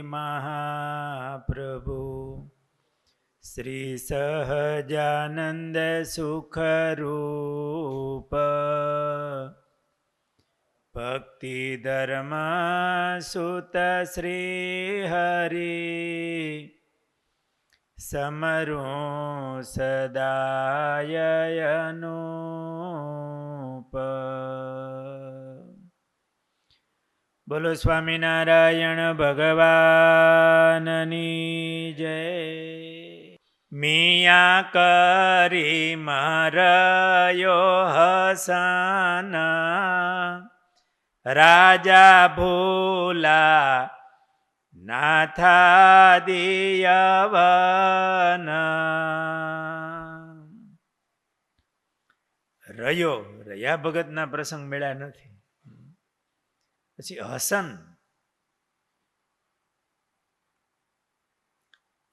મહાપ્રભુ શ્રી સહજાનંદ સુખરૂપ ભક્તિ ધર્મ સુત શ્રી હરિ સમરું સદાય અનુપ. બોલો સ્વામિનારાયણ ભગવાનની જય. મિયા કરી મરયો હસના રાજા ભૂલા નાથા દિયવન. રહ્યા ભગતના પ્રસંગ મળ્યા નથી. પછી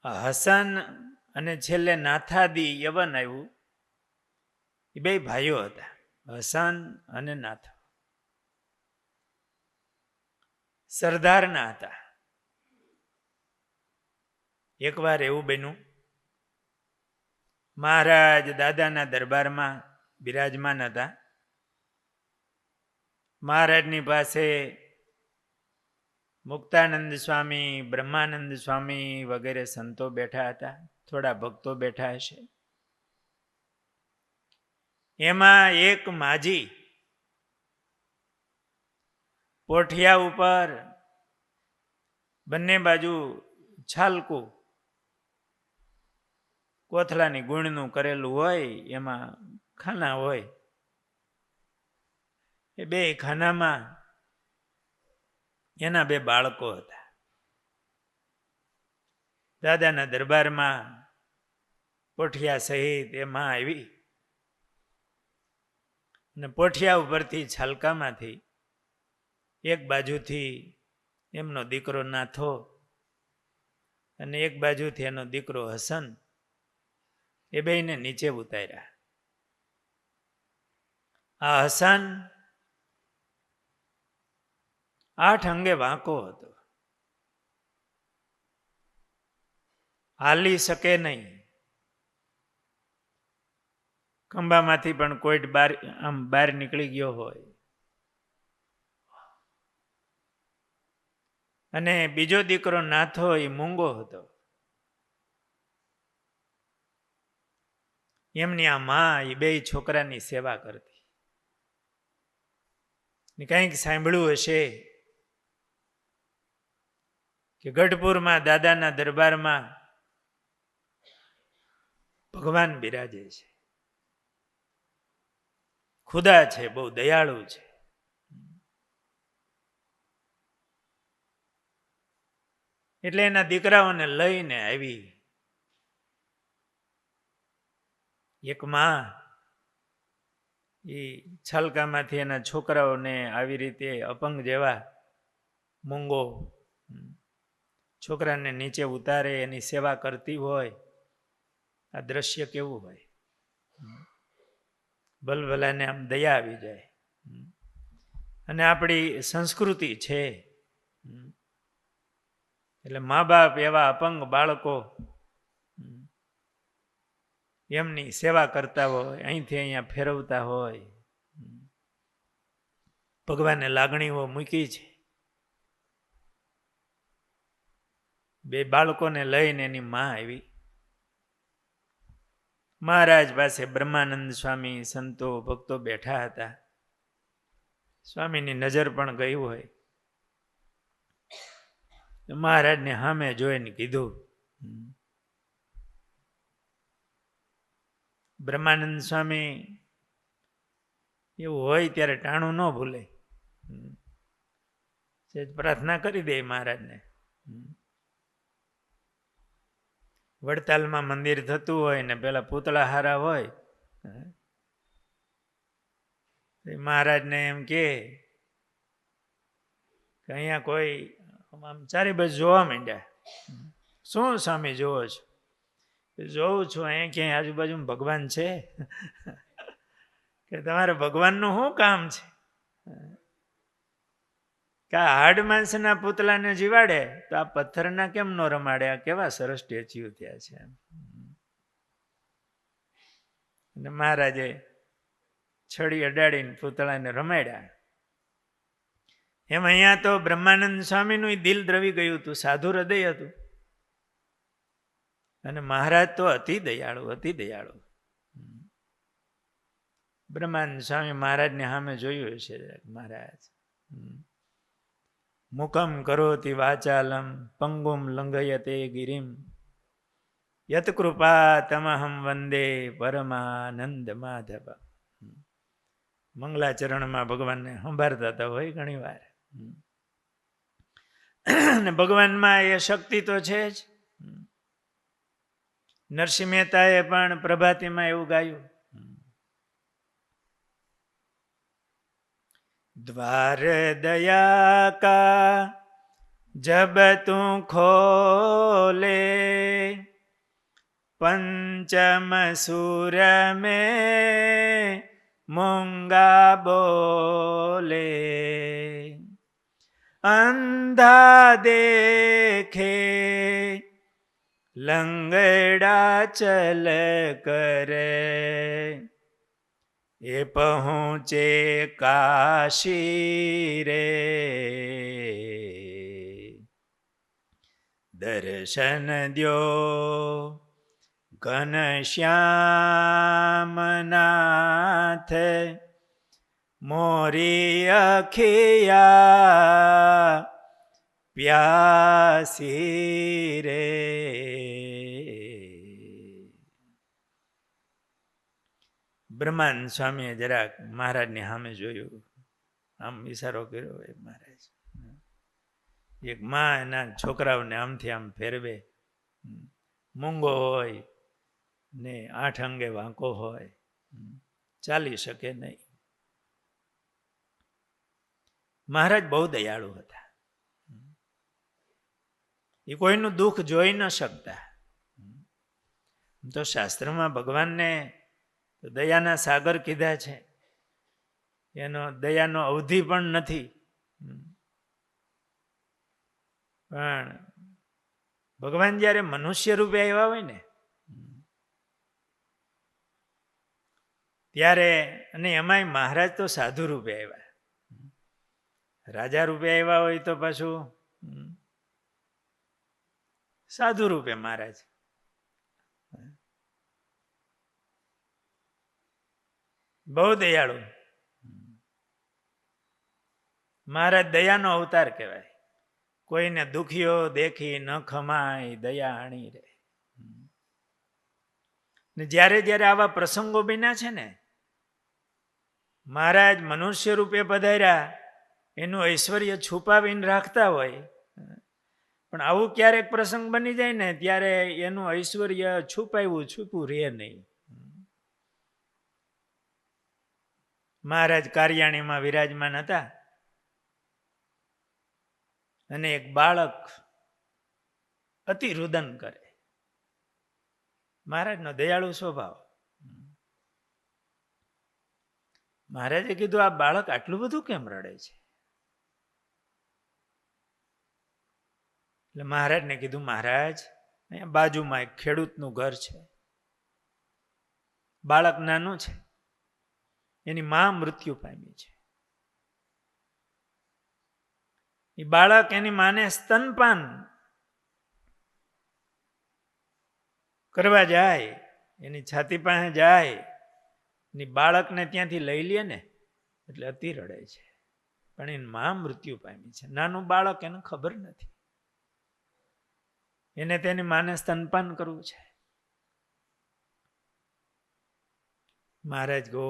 હસન અને છેલ્લે નાથાદી યવન આવ્યું. એ બે ભાઈઓ હતા, હસન અને નાથ. સરદારના હતા. એકવાર એવું બન્યું, મહારાજ દાદાના દરબારમાં બિરાજમાન હતા. મહારાજની પાસે મુક્તાનંદ સ્વામી, બ્રહ્માનંદ સ્વામી વગેરે સંતો બેઠા હતા. થોડા ભક્તો બેઠા હશે. એમાં એક માજી પોઠિયા ઉપર બંને બાજુ છાલકું કોથળાની ગુણનું કરેલું હોય, એમાં ખાના હોય. એ બે ખાનામાં એના બે બાળકો હતા. દાદાના દરબારમાં પોઠિયા સહિત એમાં આવી અને પોઠિયા ઉપરથી છાલકામાંથી એક બાજુથી એમનો દીકરો નાથો અને એક બાજુથી એનો દીકરો હસન, એ બેયને નીચે ઉતાર્યા. આ હસન 8 અંગે વાંકો હતો, હાલી શકે નહીં. ખંભામાંથી પણ કોઈ બહાર નીકળી ગયો હોય. અને બીજો દીકરો નાથો એ મૂંગો હતો. એમની આ માં એ બે છોકરાની સેવા કરતી. કંઈક સાંભળ્યું હશે કે ગઢપુરમાં દાદાના દરબારમાં ભગવાન બિરાજે છે, ખુદા છે, બહુ દયાળુ છે. એટલે એના દીકરાઓને લઈને આવી. એક માં એ છલકામાંથી એના છોકરાઓને આવી રીતે અપંગ જેવા મૂંગો છોકરાને નીચે ઉતારે, એની સેવા કરતી હોય. આ દ્રશ્ય કેવું હોય! ભલભલાને આમ દયા આવી જાય. અને આપણી સંસ્કૃતિ છે એટલે મા બાપ એવા અપંગ બાળકો એમની સેવા કરતા હોય, અહીંથી અહીંયા ફેરવતા હોય. ભગવાને લાગણીઓ મૂકી છે. બે બાળકોને લઈને એની માં આવી. મહારાજ પાસે બ્રહ્માનંદ સ્વામી, સંતો, ભક્તો બેઠા હતા. સ્વામીની નજર પણ ગઈ હોય. મહારાજને સામે જોઈને કીધું. બ્રહ્માનંદ સ્વામી એવું હોય ત્યારે ટાણું ન ભૂલે, પ્રાર્થના કરી દે મહારાજને. વડતાલમાં મંદિર થતું હોય ને પેલા પૂતળા હારા હોય, મહારાજને એમ કે અહીંયા કોઈ આમ ચારે બાજુ જોવા માંડ્યા. શું સ્વામી જોવો છો? જોઉં છું અહીંયા ક્યાંય આજુબાજુ ભગવાન છે કે તમારે ભગવાનનું શું કામ છે? કે આ હાડ માંસના પૂતળાને જીવાડે તો આ પથ્થરના કેમ ન રમાડે? આ કેવા સરસ સ્ટેચ્યુ થયા છે. અને મહારાજે છડી અડાડીને પૂતળાને રમાડ્યા. એમ અહીંયા તો બ્રહ્માનંદ સ્વામીનું દિલ દ્રવી ગયું હતું, સાધુ હૃદય હતું. અને મહારાજ તો અતિ દયાળુ, અતિ દયાળુ. બ્રહ્માનંદ સ્વામી મહારાજને સામે જોયું છે. મહારાજ મુખમ કરોતિ વાચાલમ પંગુમ લંઘયતે ગિરિમ યત્કૃપા તમહમ વંદે પરમાનંદ માધવ. મંગલાચરણમાં ભગવાનને સંભાળતા હતા હોય ઘણી વાર. અને ભગવાનમાં એ શક્તિ તો છે જ. નરસિંહ મહેતાએ પણ પ્રભાતીમાં એવું ગાયું, દ્વાર દયા કા જબ તું ખોલે પંચમ સુર में मूंगा बोले अंधा देखे लंगड़ा चल करे એ પહોંચે કાશી રે દર્શન દ્યો ઘનશ્યામનાથ મોરી અખિયા પ્યાસી રે. બ્રહ્માનંદ સ્વામીએ જરાક મહારાજની સામે જોયું, આમ ઈશારો કર્યો હોય મહારાજ. એક માં એના છોકરાઓને આમથી આમ ફેરવે, મૂંગો હોય ને 8 અંગે વાંકો હોય, ચાલી શકે નહીં. મહારાજ બહુ દયાળુ હતા. એ કોઈનું દુઃખ જોઈ ન શકતા. તો શાસ્ત્રમાં ભગવાનને દયાના સાગર કીધા છે. એનો દયાનો અવધિ પણ નથી. પણ ભગવાન જ્યારે મનુષ્ય રૂપે આવ્યા હોય ને ત્યારે, અને એમાંય મહારાજ તો સાધુ રૂપે આવ્યા. રાજા રૂપે આવ્યા હોય તો પાછું સાધુ રૂપે મહારાજ. બહુ દયાળુ મહારાજ. દયાનો અવતાર કહેવાય. કોઈને દુખીઓ દેખી ન ખમાય દયાણી રે. ને જ્યારે જ્યારે આવા પ્રસંગો બન્યા છે ને, મહારાજ મનુષ્ય રૂપે પધાર્યા, એનું ઐશ્વર્ય છુપાવીને રાખતા હોય. પણ આવું ક્યારેક પ્રસંગ બની જાય ને ત્યારે એનું ઐશ્વર્ય છુપું રહે નહીં. મહારાજ કાર્યાણીમાં વિરાજમાન હતા અને એક બાળક અતિ રુદન કરે. મહારાજનો દયાળુ સ્વભાવ. મહારાજે કીધું, આ બાળક આટલું બધું કેમ રડે છે? એટલે મહારાજને કીધું, મહારાજ અહીંયા બાજુમાં એક ખેડૂતનું ઘર છે, બાળક નાનું છે, એની માં મૃત્યુ પામી છે. એ બાળક એની માને સ્તનપાન કરવા જાય, એની છાતી પાસે જાય, એની બાળકને ત્યાંથી લઈ લે ને એટલે અતિ રડે છે. પણ એની માં મૃત્યુ પામી છે. નાનું બાળક, એને ખબર નથી, એને તેની માને સ્તનપાન કરવું છે. મહારાજ ગો,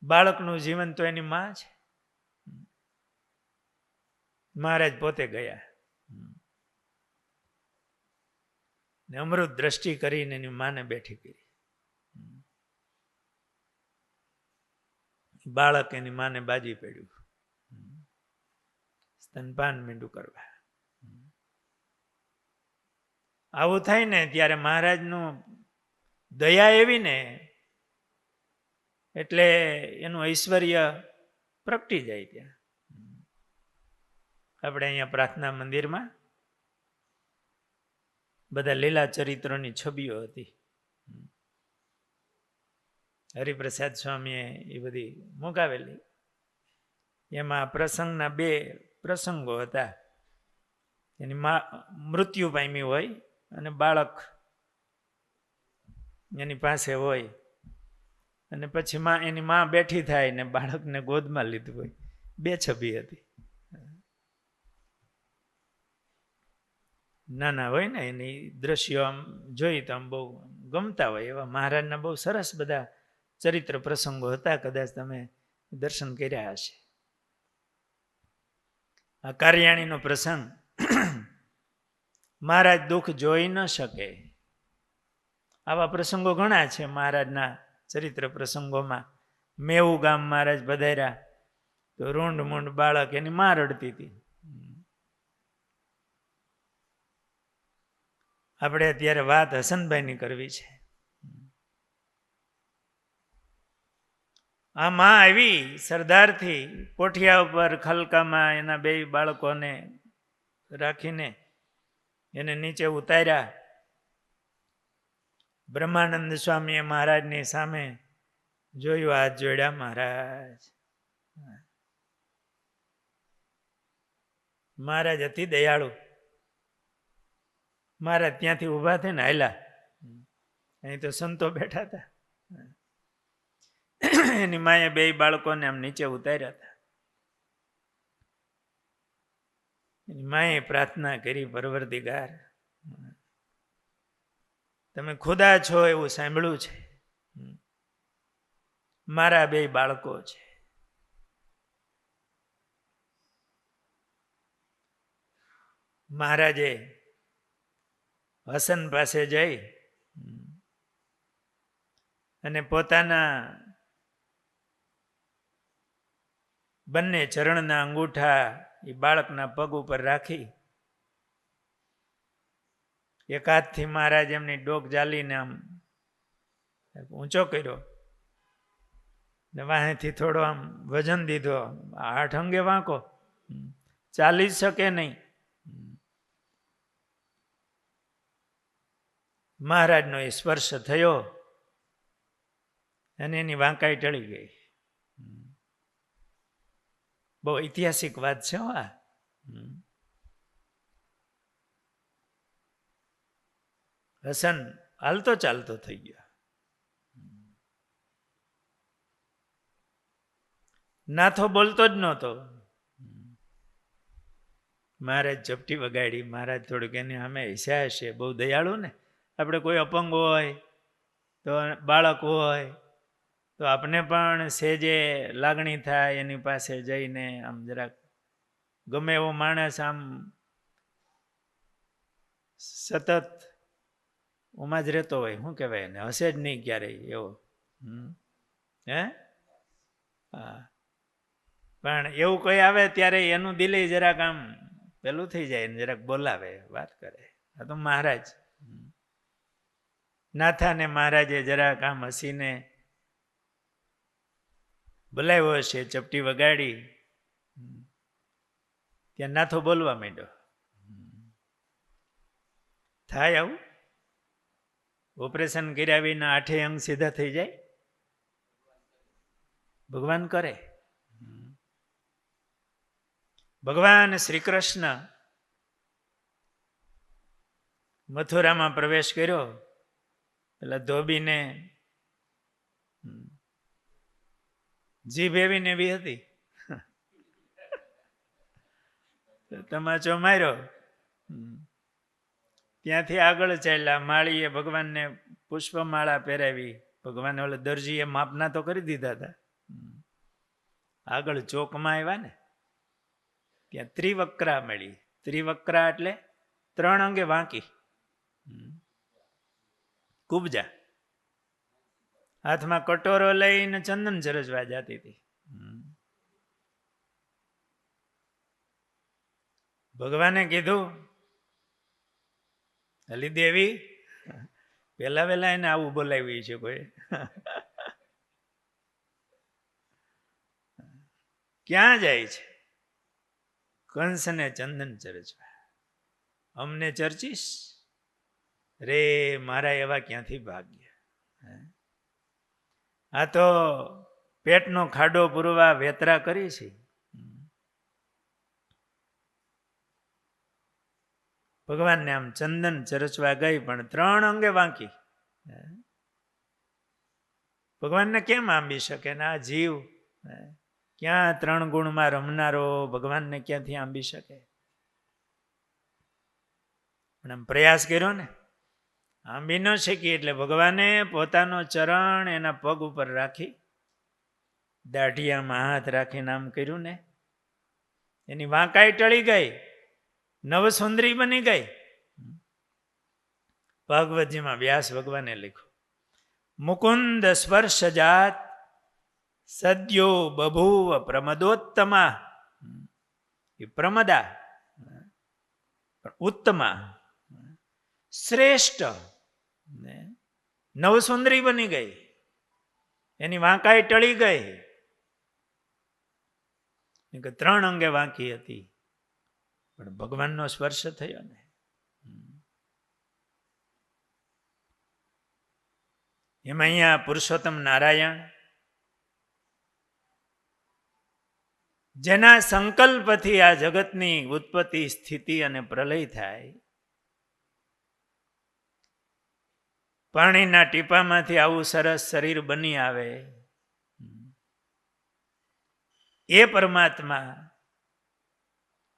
બાળકનું જીવન તો એની માં છે. મહારાજ પોતે ગયા ને અમૃત દ્રષ્ટિ કરીને એની માને બેઠી કરી. બાળક એની માને બાજી પડ્યું, સ્તનપાન મીંડું કરવા. આવું થાય ને ત્યારે મહારાજનું દયા એવી ને એટલે એનું ઐશ્વર્ય પ્રગટી જાય ત્યાં. આપણે અહીંયા પ્રાર્થના મંદિરમાં બધા લીલા ચરિત્રોની છબીઓ હતી. હરિપ્રસાદ સ્વામીએ એ બધી મુકાવેલી. એમાં પ્રસંગના 2 પ્રસંગો હતા. એની મૃત્યુ પામી હોય અને બાળક એની પાસે હોય, અને પછી એની માં બેઠી થાય ને બાળકને ગોદમાં લીધું હોય. 2 છબી હતી. નાના હોય ને એની દ્રશ્યો આમ જોઈ તો આમ બહુ ગમતા હોય. એવા મહારાજના બહુ સરસ બધા ચરિત્ર પ્રસંગો હતા. કદાચ તમે દર્શન કર્યા હશે. આ કાર્યાણીનો પ્રસંગ, મહારાજ દુઃખ જોઈ ન શકે. આવા પ્રસંગો ઘણા છે મહારાજના ચરિત્ર પ્રસંગોમાં. મેવું ગામ મહારાજ પધાર્યા તો રૂંડ મૂંડ બાળક એની માં રડતી હતી. આપણે અત્યારે વાત હસનભાઈની કરવી છે. આ માં આવી સરદારથી પોઠિયા ઉપર ખલકામાં એના 2 બાળકોને રાખીને એને નીચે ઉતાર્યા. બ્રહ્માનંદ સ્વામીએ મહારાજની સામે જોયું, હાથ જોડ્યા. મહારાજ અતિ દયાળુ. મહારાજ ત્યાંથી ઊભા થઈને હાલ્યા. અહીં તો સંતો બેઠા હતા. એની માએ 2 બાળકોને આમ નીચે ઉતાર્યા હતા. એની માએ પ્રાર્થના કરી, પરવરદિગાર તમે ખુદા છો એવું સાંભળ્યું છે. મારા 2 બાળકો છે. મહારાજે હસન પાસે જઈ અને પોતાના બંને ચરણના અંગૂઠા એ બાળકના પગ ઉપર રાખી એક હાથથી મહારાજ એમની ડોક ઝાલીને આમ ઊંચો કર્યો ને વાહેથી થોડો આમ વજન દીધો. 8 અંગે વાંકો, ચાલી જ શકે નહીં. મહારાજનો એ સ્પર્શ થયો અને એની વાંકાઈ ટળી ગઈ. બહુ ઐતિહાસિક વાત છે. હસન હાલતો ચાલતો થઈ ગયો. નાથો બોલતો જ નહોતો. મહારાજ ચપટી વગાડી. મહારાજ થોડુંક એની સામે હસ્યા હશે. બહુ દયાળુ ને. આપણે કોઈ અપંગ હોય તો બાળક હોય તો આપણે પણ સેજે લાગણી થાય એની પાસે જઈને આમ જરાક. ગમે એવો માણસ આમ સતત ઉમાં જ રહેતો હોય, શું કહેવાય એને, હશે જ નહીં ક્યારેય એવો. હા, પણ એવું કોઈ આવે ત્યારે એનું દિલે જરાક આમ પેલું થઈ જાય ને જરાક બોલાવે, વાત કરે. આ તો મહારાજ નાથાને મહારાજે જરાક આમ હસીને બોલાવ્યો હશે, ચપટી વગાડી. ત્યાં નાથો બોલવા માંડ્યો. થાય આવું? ઓપરેશન કર્યા વિના 8 અંગ સીધા થઈ જાય? ભગવાન કરે. ભગવાન શ્રી કૃષ્ણ મથુરામાં પ્રવેશ કર્યો. પેલા ધોબીને જીભ એવી ને એવી હતી, તમાચો માર્યો. ત્યાંથી આગળ ચાલ્યા. માળીએ ભગવાનને પુષ્પમાળા પહેરાવી. ભગવાને ઓલે દરજીએ માપના તો કરી દીધા હતા. આગળ ચોકમાં આવ્યા ને ત્યાં ત્રિવક્રા મળી. ત્રિવક્રા એટલે 3 અંગે વાંકી, કુબજા. હાથમાં કટોરો લઈને ચંદન ચરજવા જતી હતી. ભગવાને કીધું, અલી દેવી, પેલા વેલા એને આવું બોલાવી છે કોઈ? ક્યાં જાય છે? કંસને ચંદન ચરચવા. અમને ચર્ચીશ? રે મારા એવા ક્યાંથી ભાગ્ય. આ તો પેટનો ખાડો પૂરવા વેતરા કરી છે. ભગવાનને આમ ચંદન ચરચવા ગઈ પણ 3 અંગે વાંકી. ભગવાનને કેમ આંબી શકે ને? આ જીવ ક્યાં 3 ગુણમાં રમનારો ભગવાનને ક્યાંથી આંબી શકે? પણ આમ પ્રયાસ કર્યો ને, આંબી ન શકી એટલે ભગવાને પોતાનો ચરણ એના પગ ઉપર રાખી, દાઢિયામાં હાથ રાખીને આમ કર્યું ને, એની વાંકાઈ ટળી ગઈ, નવસુંદરી બની ગઈ. ભાગવતજીમાં વ્યાસ ભગવાને લખ્યું, મુકુંદ સ્પર્શ જાત સદ્યો બભૂવ પ્રમદોત્તમા. એ પ્રમદા ઉત્તમા શ્રેષ્ઠ નવસુંદરી બની ગઈ, એની વાંકાઈ ટળી ગઈ. 3 અંગે વાંકી હતી પણ ભગવાનનો સ્પર્શ થયો ને. એમાં અહીંયા પુરુષોત્તમ નારાયણ જેના સંકલ્પથી આ જગતની ઉત્પત્તિ સ્થિતિ અને પ્રલય થાય, પાણીના ટીપામાંથી આવું સરસ શરીર બની આવે, એ પરમાત્મા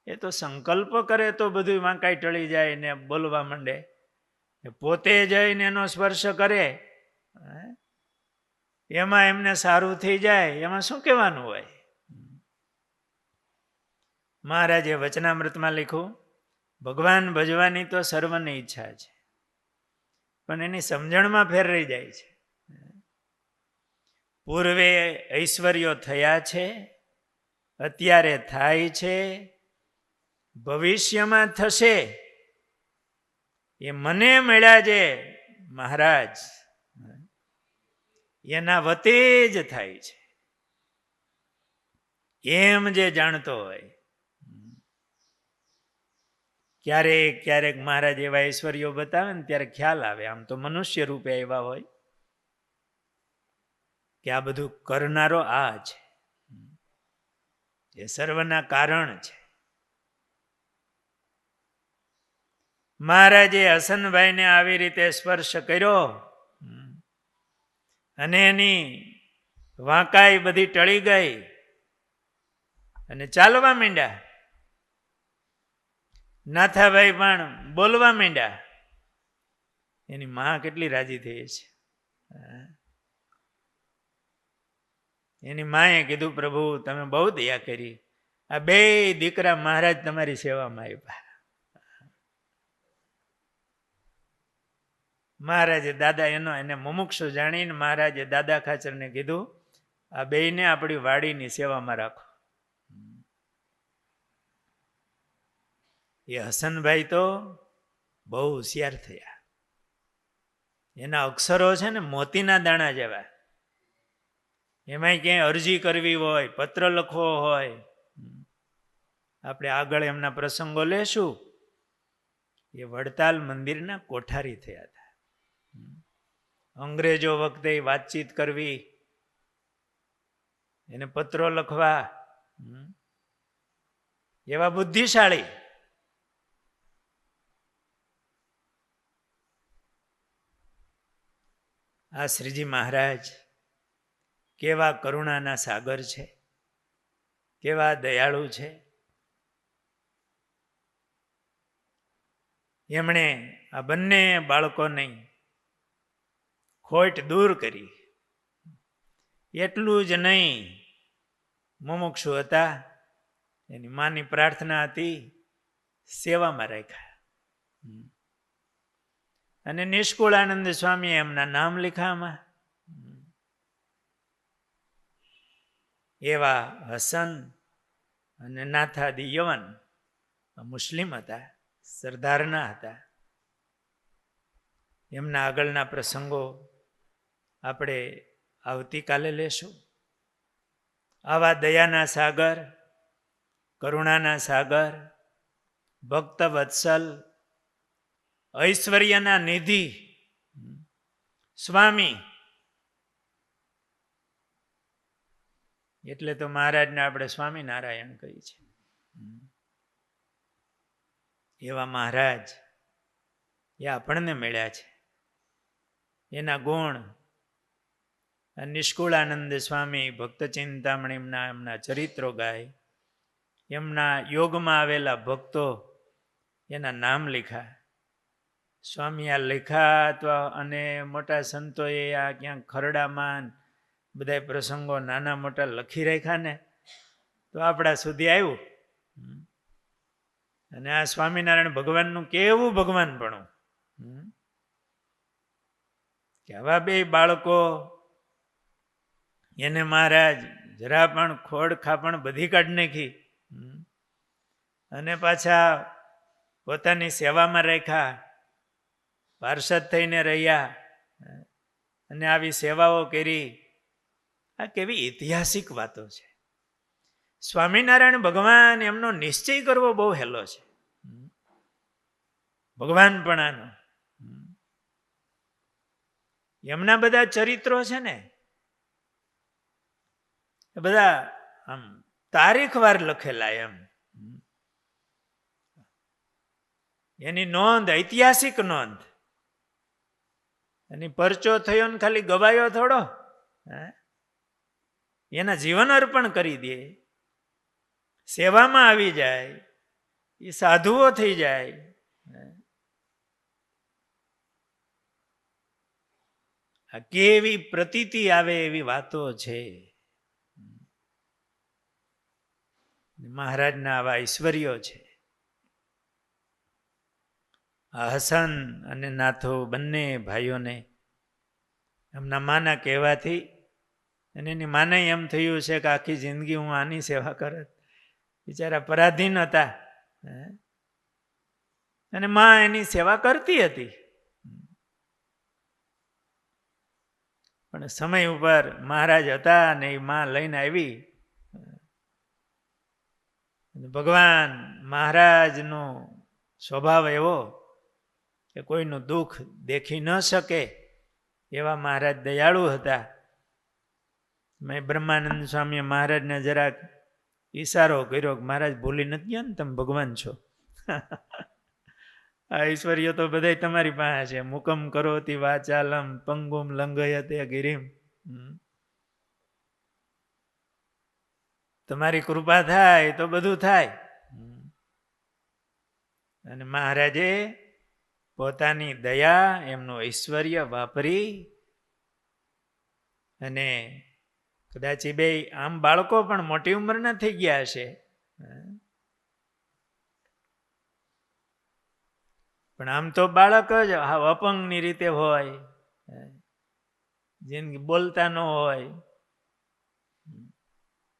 એ તો સંકલ્પ કરે તો બધું વાંકાઈ ટળી જાય ને બોલવા માંડે. પોતે જઈને એનો સ્પર્શ કરે એમાં એમને સારું થઈ જાય, એમાં શું કહેવાનું હોય? મહારાજે વચનામૃતમાં લખ્યું, ભગવાન ભજવાની તો સર્વની ઈચ્છા છે પણ એની સમજણમાં ફેર રહી જાય છે. પૂર્વે ઐશ્વર્યો થયા છે, અત્યારે થાય છે, ભવિષ્યમાં થશે. એ મને મળ્યા છે મહારાજ એના વતે જ થાય છે એમ જે જાણતો હોય. ક્યારેક ક્યારેક મહારાજ એવા ઐશ્વર્યો બતાવે ને ત્યારે ખ્યાલ આવે, આમ તો મનુષ્ય રૂપે આવ્યા હોય, કે આ બધું કરનારો આ છે, એ સર્વના કારણ છે. મહારાજે હસનભાઈને આવી રીતે સ્પર્શ કર્યો અને એની વાંકાઈ બધી ટળી ગઈ અને ચાલવા માંડ્યા. નાથાભાઈ પણ બોલવા માંડ્યા. એની માં કેટલી રાજી થઈ છે. એની માએ કીધું, પ્રભુ તમે બહુ દયા કરી, આ 2 દીકરા મહારાજ તમારી સેવામાં આવ્યા. મહારાજે દાદા એને મુમુક્ષુ જાણીને મહારાજે દાદા ખાચરને કીધું, આ 2ને આપણી વાડીની સેવામાં રાખો. એ હસનભાઈ તો બહુ હોશિયાર થયા. એના અક્ષરો છે ને મોતીના દાણા જેવા. એમાંય ક્યાંય અરજી કરવી હોય, પત્ર લખવો હોય, આપણે આગળ એમના પ્રસંગો લેશું. એ વડતાલ મંદિરના કોઠારી થયા હતા. અંગ્રેજો વખતે વાતચીત કરવી, એને પત્રો લખવા, એવા બુદ્ધિશાળી. આ શ્રીજી મહારાજ કેવા કરુણાના સાગર છે, કેવા દયાળુ છે. એમણે આ બંને બાળકોની ખોટ દૂર કરી. એટલું જ નહીં, મુમુક્ષુ હતા, એની માની પ્રાર્થના હતી, સેવામાં રાખ્યા. અને નિષ્કુળાનંદ સ્વામીએ એમના નામ લખામાં. એવા હસન અને નાથાદી યવન મુસ્લિમ હતા, સરદારના હતા. એમના આગળના પ્રસંગો આપણે આવતીકાલે લેશું. આવા દયાના સાગર કરુણાના સાગર, ભક્ત વત્સલ, ઐશ્વર્યના નિધિ સ્વામી. એટલે તો મહારાજને આપણે સ્વામિનારાયણ કહીએ છીએ. એવા મહારાજ એ આપણને મળ્યા છે. એના ગુણ નિષ્કુળાનંદ સ્વામી ભક્ત ચિંતામણીના એમના ચરિત્રો ગાય, એમના યોગમાં આવેલા ભક્તો એના નામ લખ્યા. સ્વામી આ લખ્યા અથવા અને મોટા સંતોએ આ ક્યાંક ખરડામાં બધા પ્રસંગો નાના મોટા લખી રાખ્યા ને તો આપણા સુધી આવ્યું. અને આ સ્વામિનારાયણ ભગવાનનું કેવું ભગવાનપણું કે આવા બે બાળકો એને મહારાજ જરા પણ ખોડ ખાપણ બધી કાઢી નાખી અને પાછા પોતાની સેવામાં રાખ્યા, પાર્ષદ થઈને રહ્યા અને આવી સેવાઓ કરી. આ કેવી ઐતિહાસિક વાતો છે. સ્વામિનારાયણ ભગવાન એમનો નિશ્ચય કરવો બહુ હેલો છે ભગવાનપણાનો. એમના બધા ચરિત્રો છે ને એ બધા આમ તારીખવાર લખેલા. એની નોંધ ઐતિહાસિક નોંધ. એની પરચો થયો ને ખાલી ગવાયો થોડો, એના જીવન અર્પણ કરી દે, સેવામાં આવી જાય, એ સાધુઓ થઈ જાય. આ કેવી પ્રતીતિ આવે એવી વાતો છે. મહારાજના આવા ઐશ્વર્યો છે. આ હસન અને નાથો બંને ભાઈઓને એમના માના કહેવાથી અને એની માને એમ થયું છે કે આખી જિંદગી હું આની સેવા કરત. બિચારા પરાધીન હતા અને માં એની સેવા કરતી હતી. પણ સમય ઉપર મહારાજ હતા અને એ માં લઈને આવી. ભગવાન મહારાજનો સ્વભાવ એવો કે કોઈનું દુઃખ દેખી ન શકે એવા મહારાજ દયાળુ હતા. મેં બ્રહ્માનંદ સ્વામીએ મહારાજને જરાક ઈશારો કર્યો કે મહારાજ ભૂલી નથી ગયા ને તમે ભગવાન છો. આ ઐશ્વર્ય તો બધા તમારી પાસે છે. મુકમ કરોતિ વાચાલમ પંગુમ લંઘયતે ગિરિમ. તમારી કૃપા થાય તો બધું થાય. અને મહારાજે પોતાની દયા, એમનું ઐશ્વર્ય વાપરી અને કદાચ એ બે આમ બાળકો પણ મોટી ઉંમરના થઈ ગયા હશે, પણ આમ તો બાળક જ અપંગની રીતે હોય, જિંદગી બોલતા ન હોય.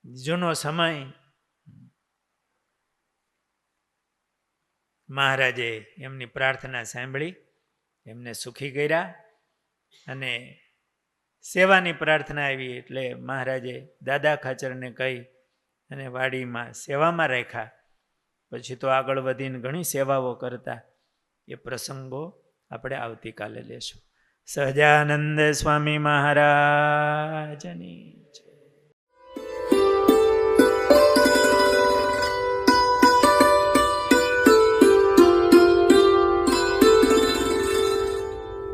જૂનો સમય મહારાજે એમની પ્રાર્થના સાંભળી, એમને સુખી કર્યા અને સેવાની પ્રાર્થના આવી એટલે મહારાજે દાદા ખાચરને કહી અને વાડીમાં સેવામાં રાખ્યા. પછી તો આગળ વધીને ઘણી સેવાઓ કરતા. એ પ્રસંગો આપણે આવતીકાલે લેશું. સહજાનંદ સ્વામી મહારાજની